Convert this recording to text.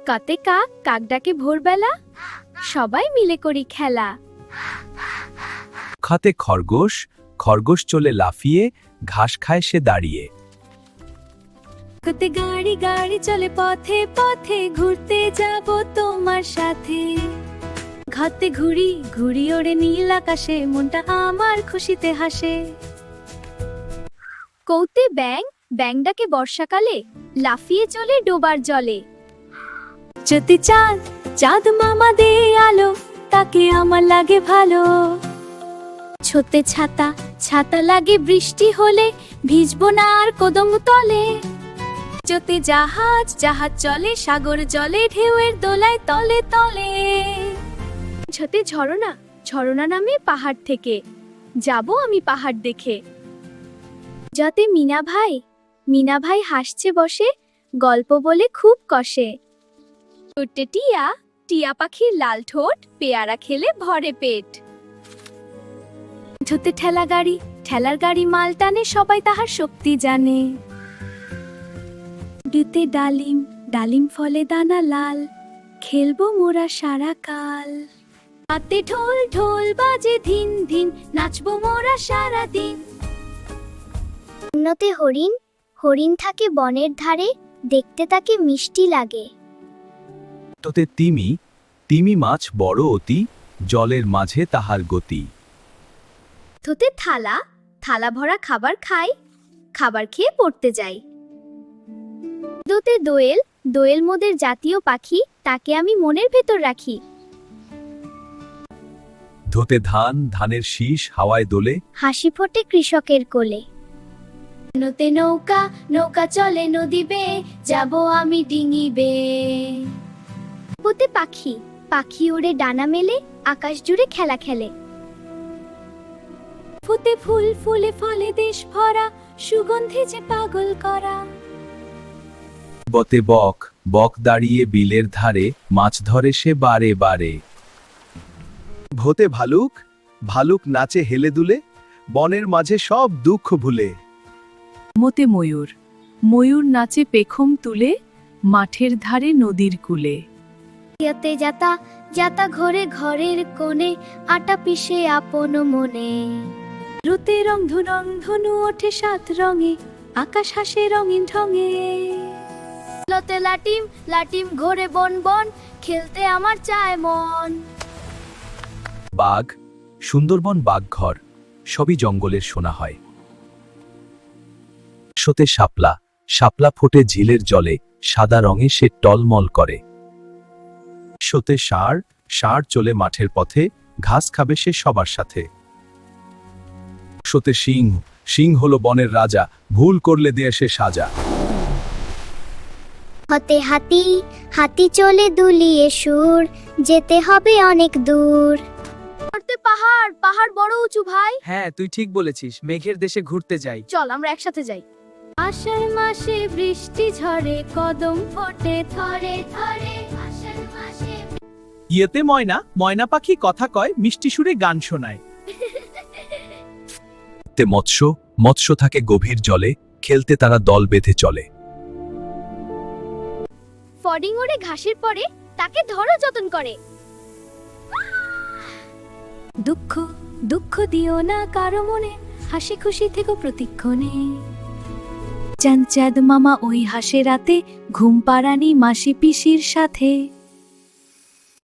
কাতে কাক কাক ডাকে ভোরবেলা, সবাই মিলে করি খেলা। খাতে খরগোশ খরগোশ চলে লাফিয়ে, ঘাস খায় সে দাঁড়িয়ে। কতে গাড়ি গাড়ি চলে পথে পথে, ঘুরতে যাব তোমার সাথে। ঘাতে ঘুড়ি ঘুড়ি ওড়ে নীল আকাশে, মনটা আমার খুশিতে হাসে। কৌতে ব্যাং ব্যাং ডাকে বর্ষাকালে, লাফিয়ে চলে ডোবার জলে। যদি চাঁদ চাঁদ মামা দে আলো, তাকে আমার লাগে ভালো। ছোতে ছাতা ছাতা লাগে বৃষ্টি হলে, ভিজবো না আর কদম তলে। যদি জাহাজ জাহাজ চলে সাগর জলে, ঢেউয়ের দোলায় তলে তলে। ছোতে ঝরনা ঝরনা নামে পাহাড় থেকে, যাব আমি পাহাড় দেখে। যাতে মিনা ভাই হাসছে বসে, গল্প বলে খুব কষে। ছোট্টে টিয়া টিয়া পাখির লাল ঠোঁট, পেয়ারা খেলে ভরে পেট। ছোটে ঠেলার গাড়ি মাল টানে, সবাই তাহার শক্তি জানে। দুতে ডালিম ডালিম ফলে দানা লাল, খেলবো মোরা সারা কাল। হাতে ঢোল ঢোল বাজে ধিন ধিন, নাচবো মোরা সারা দিন। অন্যতে হরিণ হরিণ থাকে বনের ধারে, দেখতে তাকে মিষ্টি লাগে। তোতে তিমি তিমি মাছ বড় অতি, জলের মাঝে তাহার গতি। থতে থালা থালা ভরা খাবার খাই, খাবার খেয়ে পড়তে যাই। দোতে দোয়েল দোয়েল মোদের জাতীয় পাখি, তাকে আমি মনের ভেতর রাখি। ধোতে ধান ধানের শীষ হাওয়ায় দোলে, হাসি ফোটে কৃষকের কোলে। নতে নৌকা নৌকা চলে নদী বেয়ে, যাব আমি ডিঙি বেয়ে। পোতে পাখি পাখি ওড়ে ডানা মেলে, আকাশ জুড়ে খেলা খেলে। ফুতে ফুল ফুলে ফলে দেশ ভরা, সুগন্ধে যে পাগল করা। বতে বক বক দাঁড়িয়ে বিলের ধারে, মাছ ধরে সে বারে বারে। ভোতে ভালুক ভালুক নাচে হেলে দুলে, বনের মাঝে সব দুঃখ ভুলে। মোতে ময়ূর ময়ূর নাচে পেখম তুলে, মাঠের ধারে নদীর কূলে। ইয়াতে যাতা যাতা ঘরে ঘরের কোণে, আটা পিষে আপন মনে। রুতে রং ধনু ওঠে সাত রঙে, আকাশ হাসে রঙিন ঢঙে। লতে লাটিম লাটিম ঘোরে বন বন, খেলতে আমার চায় মন। বাঘ সুন্দরবন বাঘঘর, সবই জঙ্গলের শোনা হয়। শোতে শাপলা শাপলা ফোটে ঝিলের জলে, সাদা রঙে সে টলমল করে। শোতে ষাঁড় ষাঁড় চলে মাঠের পথে, ঘাস খাবে সে সবার সাথে। শোতে সিংহ সিংহ হলো বনের রাজা, ভুল করলে দিয়ে সে সাজা। হতে হাতি হাতি চলে দুলিয়ে সুর, যেতে হবে অনেক দূর। পাহাড় পাহাড় বড় উঁচু ভাই, হ্যাঁ তুই ঠিক বলেছিস, মেঘের দেশে ঘুরতে যাই। চল আমরা একসাথে যাই। আষাঢ় মাসে বৃষ্টি ঝরে, কদম ফোটে থরে থরে। আষাঢ় মাসে ইয়েতে ময়না ময়না পাখি কথা কয়, মিষ্টি সুরে গান শোনায়। তে মৎস্য মৎস্য থাকে গভীর জলে, খেলতে তারা দল বেঁধে চলে। ফডিং ওড়ে ঘাসের পরে, তাকে ধরো যতন করে। দুঃখ দুঃখ দিও না কারো মনে, হাসি খুশি থেকো প্রতিক্ষণে। চাঁদ চাঁদ মামা ওই হাসে রাতে, ঘুম পাড়ানি মাসি পিসির সাথে।